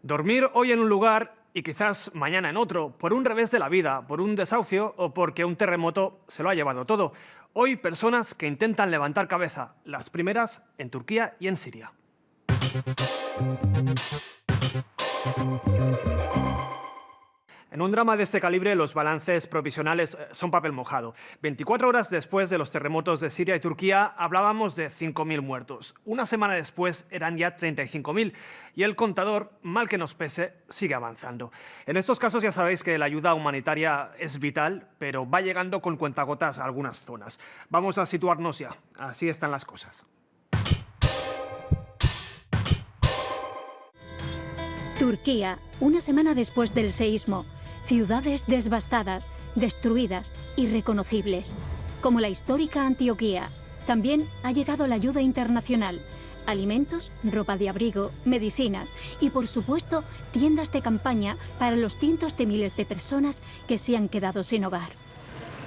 Dormir hoy en un lugar y quizás mañana en otro, por un revés de la vida, por un desahucio o porque un terremoto se lo ha llevado todo. Hoy personas que intentan levantar cabeza, las primeras en Turquía y en Siria. En un drama de este calibre, los balances provisionales son papel mojado. 24 horas después de los terremotos de Siria y Turquía, hablábamos de 5.000 muertos. Una semana después eran ya 35.000 y el contador, mal que nos pese, sigue avanzando. En estos casos ya sabéis que la ayuda humanitaria es vital, pero va llegando con cuentagotas a algunas zonas. Vamos a situarnos ya. Así están las cosas. Turquía, una semana después del seísmo. Ciudades devastadas, destruidas, irreconocibles. Como la histórica Antioquía, también ha llegado la ayuda internacional. Alimentos, ropa de abrigo, medicinas y, por supuesto, tiendas de campaña para los cientos de miles de personas que se han quedado sin hogar.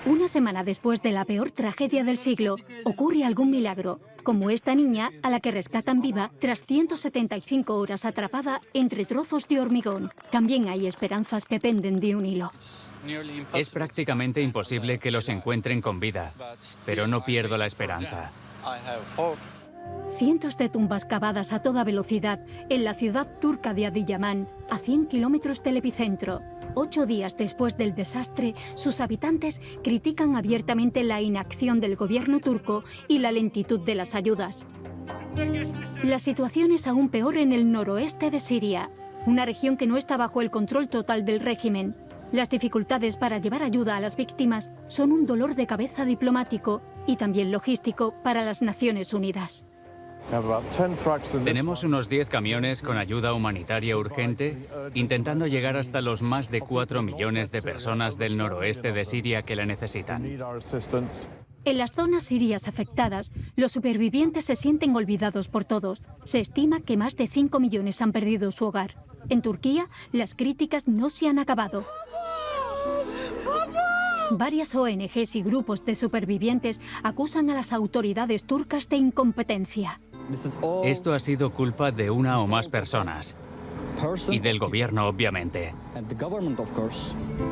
Una semana después de la peor tragedia del siglo, ocurre algún milagro, como esta niña a la que rescatan viva tras 175 horas atrapada entre trozos de hormigón. También hay esperanzas que penden de un hilo. Es prácticamente imposible que los encuentren con vida, pero no pierdo la esperanza. Cientos de tumbas cavadas a toda velocidad en la ciudad turca de Adiyaman, a 100 kilómetros del epicentro. 8 días después del desastre, sus habitantes critican abiertamente la inacción del gobierno turco y la lentitud de las ayudas. La situación es aún peor en el noroeste de Siria, una región que no está bajo el control total del régimen. Las dificultades para llevar ayuda a las víctimas son un dolor de cabeza diplomático y también logístico para las Naciones Unidas. Tenemos unos 10 camiones con ayuda humanitaria urgente, intentando llegar hasta los más de 4 millones de personas del noroeste de Siria que la necesitan. En las zonas sirias afectadas, los supervivientes se sienten olvidados por todos. Se estima que más de 5 millones han perdido su hogar. En Turquía, las críticas no se han acabado. Varias ONGs y grupos de supervivientes acusan a las autoridades turcas de incompetencia. Esto ha sido culpa de una o más personas. Y del gobierno, obviamente.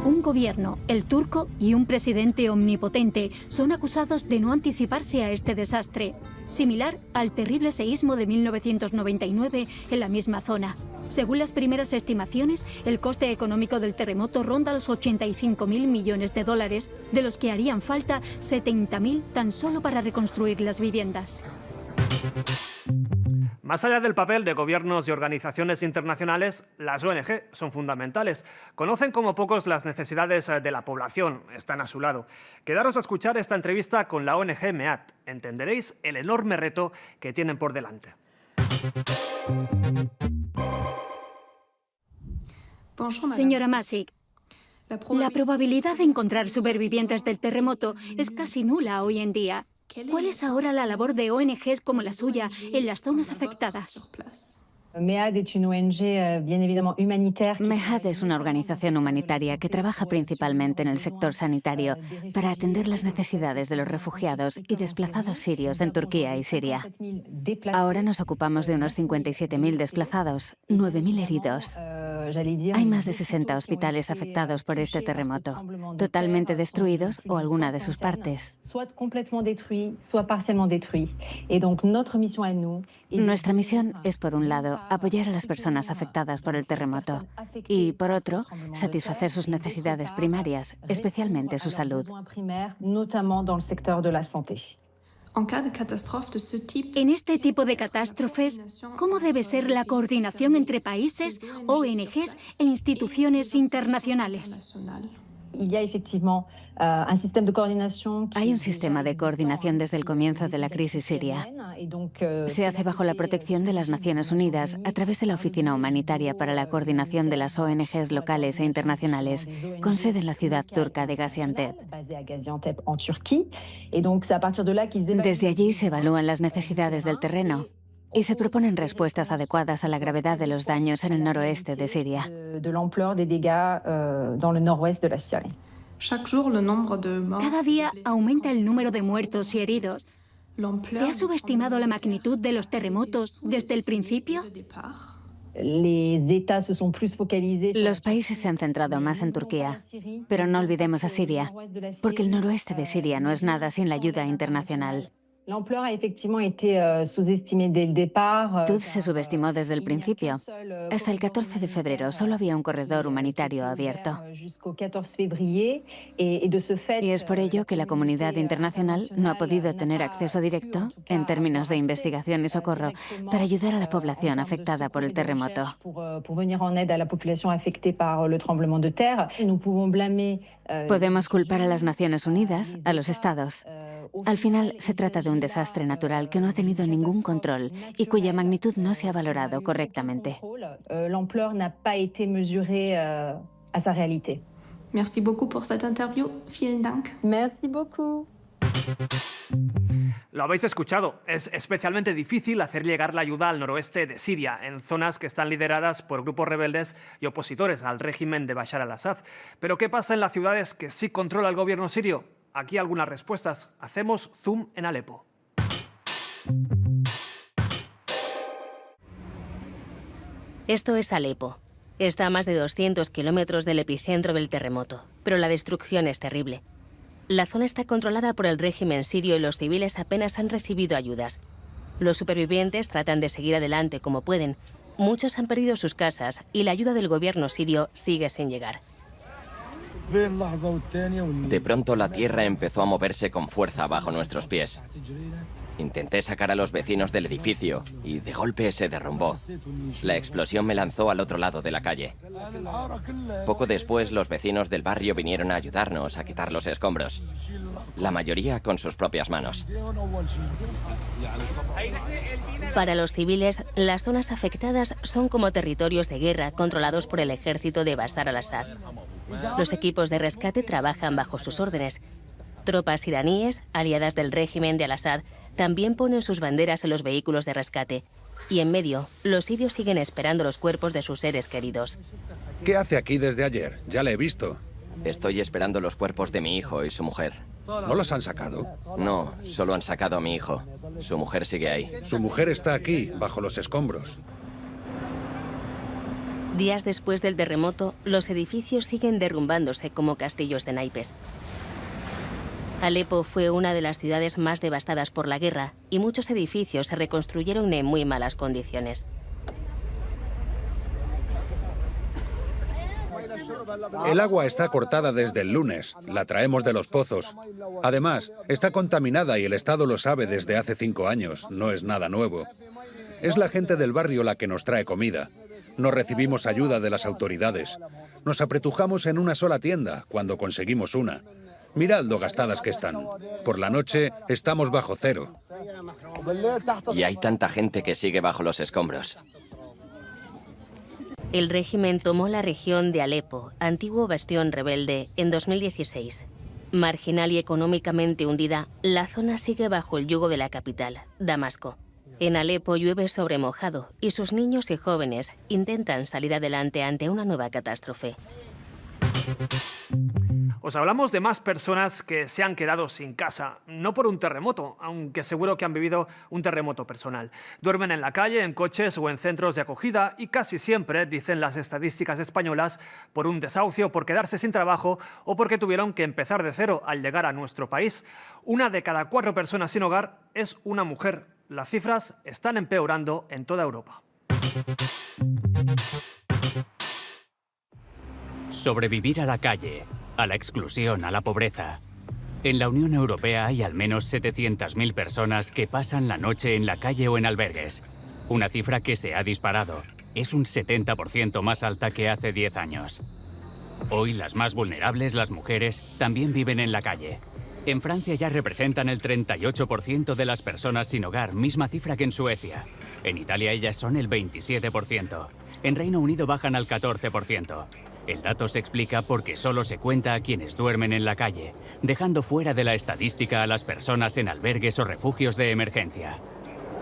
Un gobierno, el turco, y un presidente omnipotente son acusados de no anticiparse a este desastre, similar al terrible seísmo de 1999 en la misma zona. Según las primeras estimaciones, el coste económico del terremoto ronda los 85.000 millones de dólares, de los que harían falta 70.000 tan solo para reconstruir las viviendas. Más allá del papel de gobiernos y organizaciones internacionales, las ONG son fundamentales. Conocen como pocos las necesidades de la población, están a su lado. Quedaros a escuchar esta entrevista con la ONG MEAT. Entenderéis el enorme reto que tienen por delante. Señora Masic, la probabilidad de encontrar supervivientes del terremoto es casi nula hoy en día. ¿Cuál es ahora la labor de ONGs como la suya en las zonas afectadas? MEAD es una organización humanitaria que trabaja principalmente en el sector sanitario para atender las necesidades de los refugiados y desplazados sirios en Turquía y Siria. Ahora nos ocupamos de unos 57.000 desplazados, 9.000 heridos. Hay más de 60 hospitales afectados por este terremoto, totalmente destruidos o alguna de sus partes. Nuestra misión es, por un lado, apoyar a las personas afectadas por el terremoto y, por otro, satisfacer sus necesidades primarias, especialmente su salud. En este tipo de catástrofes, ¿cómo debe ser la coordinación entre países, ONGs e instituciones internacionales? Hay un sistema de coordinación desde el comienzo de la crisis siria. Se hace bajo la protección de las Naciones Unidas a través de la Oficina Humanitaria para la Coordinación de las ONGs locales e internacionales, con sede en la ciudad turca de Gaziantep. Desde allí se evalúan las necesidades del terreno y se proponen respuestas adecuadas a la gravedad de los daños en el noroeste de Siria. Cada día aumenta el número de muertos y heridos. ¿Se ha subestimado la magnitud de los terremotos desde el principio? Los países se han centrado más en Turquía, pero no olvidemos a Siria, porque el noroeste de Siria no es nada sin la ayuda internacional. TUD se subestimó desde el principio. Hasta el 14 de febrero solo había un corredor humanitario abierto. Y es por ello que la comunidad internacional no ha podido tener acceso directo, en términos de investigación y socorro, para ayudar a la población afectada por el terremoto. Podemos culpar a las Naciones Unidas, a los Estados. Al final, se trata de un desastre natural que no ha tenido ningún control y cuya magnitud no se ha valorado correctamente. Merci beaucoup pour cette interview. Vielen Dank. Merci beaucoup. Lo habéis escuchado, es especialmente difícil hacer llegar la ayuda al noroeste de Siria, en zonas que están lideradas por grupos rebeldes y opositores al régimen de Bashar al-Assad. Pero ¿qué pasa en las ciudades que sí controla el gobierno sirio? Aquí algunas respuestas. Hacemos zoom en Alepo. Esto es Alepo. Está a más de 200 kilómetros del epicentro del terremoto, pero la destrucción es terrible. La zona está controlada por el régimen sirio y los civiles apenas han recibido ayudas. Los supervivientes tratan de seguir adelante como pueden. Muchos han perdido sus casas y la ayuda del gobierno sirio sigue sin llegar. De pronto la tierra empezó a moverse con fuerza bajo nuestros pies. Intenté sacar a los vecinos del edificio y de golpe se derrumbó. La explosión me lanzó al otro lado de la calle. Poco después los vecinos del barrio vinieron a ayudarnos a quitar los escombros. La mayoría con sus propias manos. Para los civiles, las zonas afectadas son como territorios de guerra controlados por el ejército de Bashar al-Assad. Los equipos de rescate trabajan bajo sus órdenes. Tropas iraníes, aliadas del régimen de al-Assad, también ponen sus banderas en los vehículos de rescate. Y en medio, los sirios siguen esperando los cuerpos de sus seres queridos. ¿Qué hace aquí desde ayer? Ya le he visto. Estoy esperando los cuerpos de mi hijo y su mujer. ¿No los han sacado? No, solo han sacado a mi hijo. Su mujer sigue ahí. Su mujer está aquí, bajo los escombros. Días después del terremoto, los edificios siguen derrumbándose como castillos de naipes. Alepo fue una de las ciudades más devastadas por la guerra y muchos edificios se reconstruyeron en muy malas condiciones. El agua está cortada desde el lunes. La traemos de los pozos. Además, está contaminada y el Estado lo sabe desde hace 5 años. No es nada nuevo. Es la gente del barrio la que nos trae comida. No recibimos ayuda de las autoridades. Nos apretujamos en una sola tienda cuando conseguimos una. Mirad lo gastadas que están. Por la noche estamos bajo cero. Y hay tanta gente que sigue bajo los escombros. El régimen tomó la región de Alepo, antiguo bastión rebelde, en 2016. Marginal y económicamente hundida, la zona sigue bajo el yugo de la capital, Damasco. En Alepo llueve sobre mojado y sus niños y jóvenes intentan salir adelante ante una nueva catástrofe. Os hablamos de más personas que se han quedado sin casa, no por un terremoto, aunque seguro que han vivido un terremoto personal. Duermen en la calle, en coches o en centros de acogida y casi siempre, dicen las estadísticas españolas, por un desahucio, por quedarse sin trabajo o porque tuvieron que empezar de cero al llegar a nuestro país. 1 de cada 4 personas sin hogar es una mujer. Las cifras están empeorando en toda Europa. Sobrevivir a la calle, a la exclusión, a la pobreza. En la Unión Europea hay al menos 700.000 personas que pasan la noche en la calle o en albergues. Una cifra que se ha disparado. Es un 70% más alta que hace 10 años. Hoy las más vulnerables, las mujeres, también viven en la calle. En Francia ya representan el 38% de las personas sin hogar, misma cifra que en Suecia. En Italia ellas son el 27%. En Reino Unido bajan al 14%. El dato se explica porque solo se cuenta a quienes duermen en la calle, dejando fuera de la estadística a las personas en albergues o refugios de emergencia.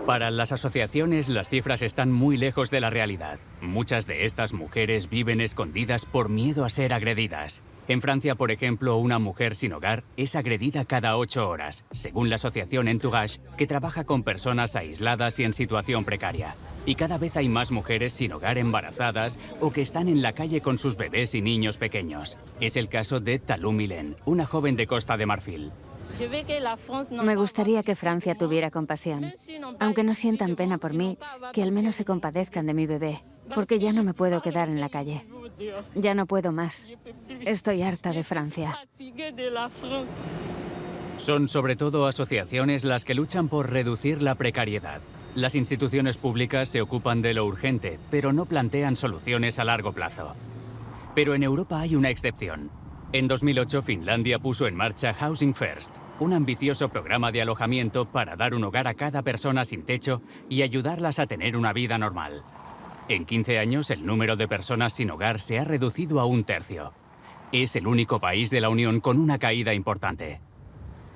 Para las asociaciones, las cifras están muy lejos de la realidad. Muchas de estas mujeres viven escondidas por miedo a ser agredidas. En Francia, por ejemplo, una mujer sin hogar es agredida cada 8 horas, según la asociación Entourage, que trabaja con personas aisladas y en situación precaria. Y cada vez hay más mujeres sin hogar embarazadas o que están en la calle con sus bebés y niños pequeños. Es el caso de Talou Milen, una joven de Costa de Marfil. Me gustaría que Francia tuviera compasión. Aunque no sientan pena por mí, que al menos se compadezcan de mi bebé, porque ya no me puedo quedar en la calle. Ya no puedo más. Estoy harta de Francia. Son sobre todo asociaciones las que luchan por reducir la precariedad. Las instituciones públicas se ocupan de lo urgente, pero no plantean soluciones a largo plazo. Pero en Europa hay una excepción. En 2008, Finlandia puso en marcha Housing First, un ambicioso programa de alojamiento para dar un hogar a cada persona sin techo y ayudarlas a tener una vida normal. En 15 años, el número de personas sin hogar se ha reducido a 1/3. Es el único país de la Unión con una caída importante.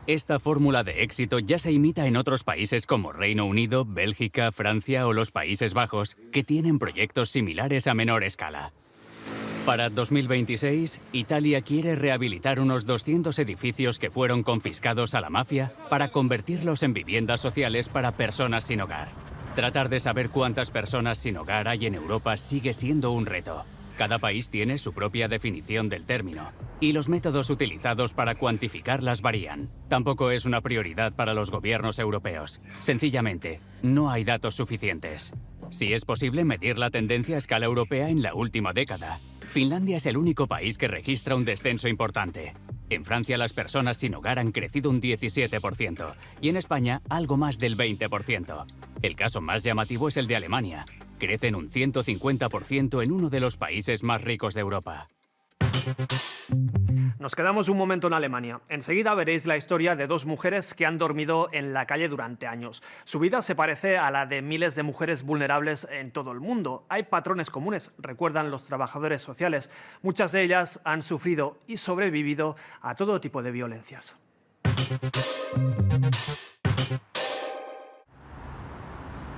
Esta fórmula de éxito ya se imita en otros países como Reino Unido, Bélgica, Francia o los Países Bajos, que tienen proyectos similares a menor escala. Para 2026, Italia quiere rehabilitar unos 200 edificios que fueron confiscados a la mafia para convertirlos en viviendas sociales para personas sin hogar. Tratar de saber cuántas personas sin hogar hay en Europa sigue siendo un reto. Cada país tiene su propia definición del término, y los métodos utilizados para cuantificarlas varían. Tampoco es una prioridad para los gobiernos europeos. Sencillamente, no hay datos suficientes. Sí es posible medir la tendencia a escala europea en la última década. Finlandia es el único país que registra un descenso importante. En Francia las personas sin hogar han crecido un 17% y en España algo más del 20%. El caso más llamativo es el de Alemania. Crecen un 150% en uno de los países más ricos de Europa. Nos quedamos un momento en Alemania. Enseguida veréis la historia de dos mujeres que han dormido en la calle durante años. Su vida se parece a la de miles de mujeres vulnerables en todo el mundo. Hay patrones comunes, recuerdan los trabajadores sociales. Muchas de ellas han sufrido y sobrevivido a todo tipo de violencias.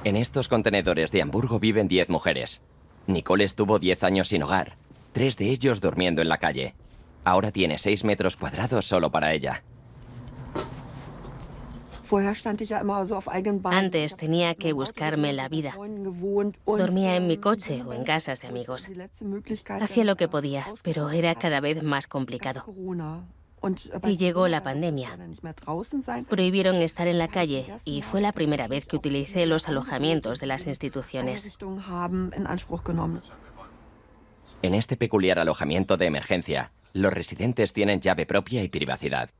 En estos contenedores de Hamburgo viven 10 mujeres. Nicole estuvo 10 años sin hogar, 3 de ellos durmiendo en la calle. Ahora tiene 6 metros cuadrados solo para ella. Antes tenía que buscarme la vida. Dormía en mi coche o en casas de amigos. Hacía lo que podía, pero era cada vez más complicado. Y llegó la pandemia. Prohibieron estar en la calle y fue la primera vez que utilicé los alojamientos de las instituciones. En este peculiar alojamiento de emergencia, los residentes tienen llave propia y privacidad.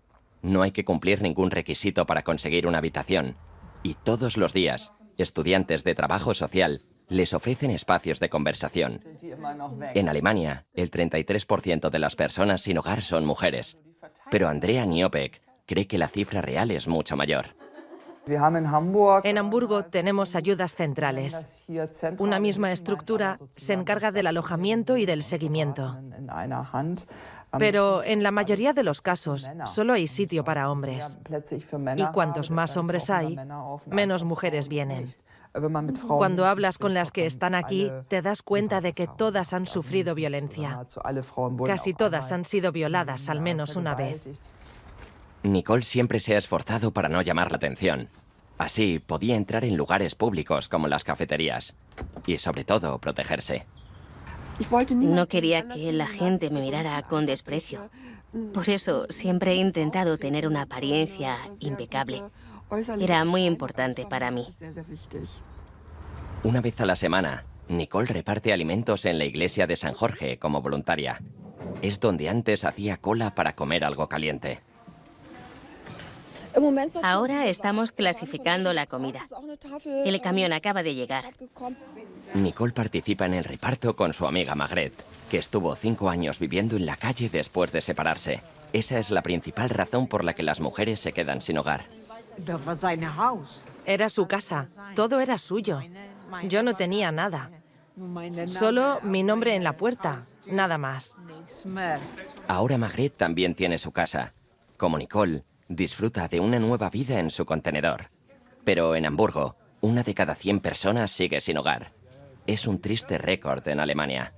No hay que cumplir ningún requisito para conseguir una habitación. Y todos los días, estudiantes de trabajo social les ofrecen espacios de conversación. En Alemania, el 33% de las personas sin hogar son mujeres. Pero Andrea Niopek cree que la cifra real es mucho mayor. En Hamburgo tenemos ayudas centrales. Una misma estructura se encarga del alojamiento y del seguimiento. Pero en la mayoría de los casos solo hay sitio para hombres. Y cuantos más hombres hay, menos mujeres vienen. Cuando hablas con las que están aquí, te das cuenta de que todas han sufrido violencia. Casi todas han sido violadas al menos una vez. Nicole siempre se ha esforzado para no llamar la atención. Así podía entrar en lugares públicos como las cafeterías. Y sobre todo, protegerse. No quería que la gente me mirara con desprecio. Por eso siempre he intentado tener una apariencia impecable. Era muy importante para mí. Una vez a la semana, Nicole reparte alimentos en la iglesia de San Jorge como voluntaria. Es donde antes hacía cola para comer algo caliente. Ahora estamos clasificando la comida. El camión acaba de llegar. Nicole participa en el reparto con su amiga Margrethe, que estuvo 5 años viviendo en la calle después de separarse. Esa es la principal razón por la que las mujeres se quedan sin hogar. Era su casa, todo era suyo. Yo no tenía nada. Solo mi nombre en la puerta, nada más. Ahora Margrethe también tiene su casa. Como Nicole, disfruta de una nueva vida en su contenedor. Pero en Hamburgo, 1 de cada 100 personas sigue sin hogar. Es un triste récord en Alemania.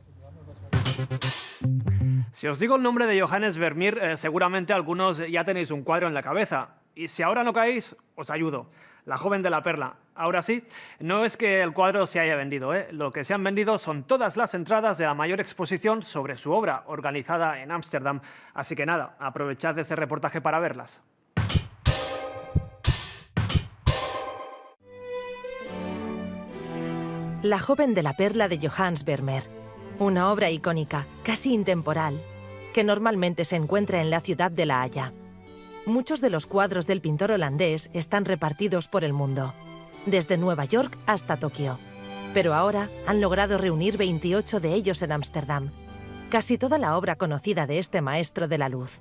Si os digo el nombre de Johannes Vermeer, seguramente algunos ya tenéis un cuadro en la cabeza. Y si ahora no caéis, os ayudo. La joven de la perla. Ahora sí, no es que el cuadro se haya vendido, ¿eh? Lo que se han vendido son todas las entradas de la mayor exposición sobre su obra, organizada en Ámsterdam. Así que nada, aprovechad ese reportaje para verlas. La joven de la perla de Johannes Vermeer, una obra icónica, casi intemporal, que normalmente se encuentra en la ciudad de La Haya. Muchos de los cuadros del pintor holandés están repartidos por el mundo, desde Nueva York hasta Tokio. Pero ahora han logrado reunir 28 de ellos en Ámsterdam, casi toda la obra conocida de este maestro de la luz.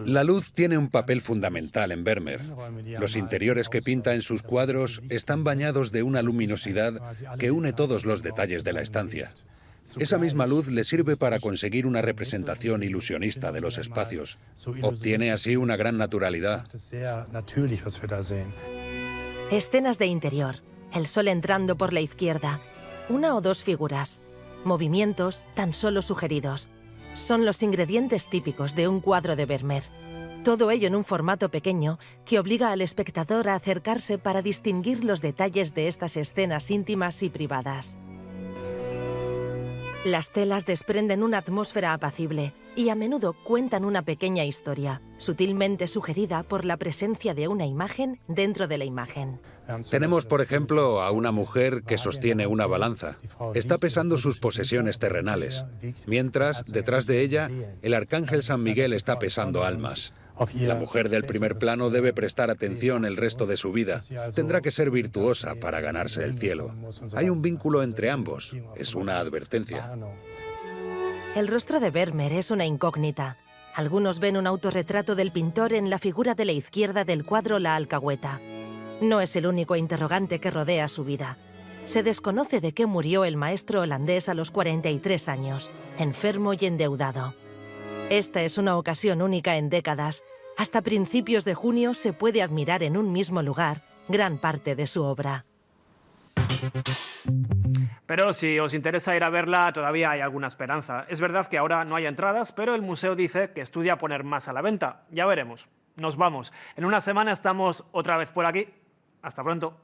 La luz tiene un papel fundamental en Vermeer. Los interiores que pinta en sus cuadros están bañados de una luminosidad que une todos los detalles de la estancia. Esa misma luz le sirve para conseguir una representación ilusionista de los espacios. Obtiene así una gran naturalidad. Escenas de interior, el sol entrando por la izquierda, una o dos figuras, movimientos tan solo sugeridos. Son los ingredientes típicos de un cuadro de Vermeer. Todo ello en un formato pequeño que obliga al espectador a acercarse para distinguir los detalles de estas escenas íntimas y privadas. Las telas desprenden una atmósfera apacible y a menudo cuentan una pequeña historia, sutilmente sugerida por la presencia de una imagen dentro de la imagen. Tenemos, por ejemplo, a una mujer que sostiene una balanza. Está pesando sus posesiones terrenales, mientras, detrás de ella, el arcángel San Miguel está pesando almas. La mujer del primer plano debe prestar atención el resto de su vida. Tendrá que ser virtuosa para ganarse el cielo. Hay un vínculo entre ambos. Es una advertencia. El rostro de Vermeer es una incógnita. Algunos ven un autorretrato del pintor en la figura de la izquierda del cuadro La Alcahueta. No es el único interrogante que rodea su vida. Se desconoce de qué murió el maestro holandés a los 43 años, enfermo y endeudado. Esta es una ocasión única en décadas. Hasta principios de junio se puede admirar en un mismo lugar gran parte de su obra. Pero si os interesa ir a verla, todavía hay alguna esperanza. Es verdad que ahora no hay entradas, pero el museo dice que estudia poner más a la venta. Ya veremos. Nos vamos. En una semana estamos otra vez por aquí. Hasta pronto.